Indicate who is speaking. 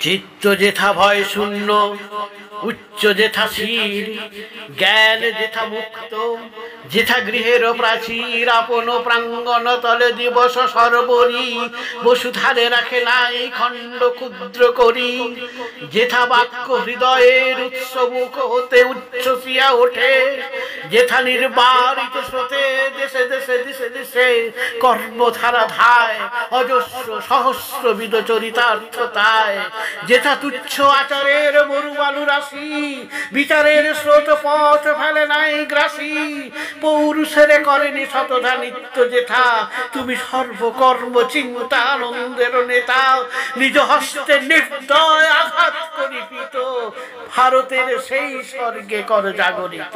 Speaker 1: চিত্ত যেথা ভয় শূন্য, উচ্চ যেথা শির, জ্ঞান যেথা মুক্ত, যেথা গৃহের প্রাচীর, আপন প্রাঙ্গণ তলে দিবস সর্বরি, বসুধারে রাখে নাই খণ্ড ক্ষুদ্র করি। যেথা বাক্য হৃদয়ের উৎস মুখ হতে উচ্ছ্বসিয়া ওঠে, যেথা নির্বারিত স্রোতে দেশে দেশে দেশে দেশে কর্মধারা ধায় অজস্র সহস্রবিধ চরিতার্থতায়। যেথা তুচ্ছ আচারের মরুবালু রাশি, বিচারের স্রোত পথ ফেলে নাই গ্রাসী, পৌরুষের করেনি শতধা নিত্য যেথা, তুমি সর্বকর্ম চিন্তা আনন্দের নেতা। নিজ হস্তে নির্দয় আঘাত করি পিত, ভারতের সেই স্বর্গে কর জাগরিত।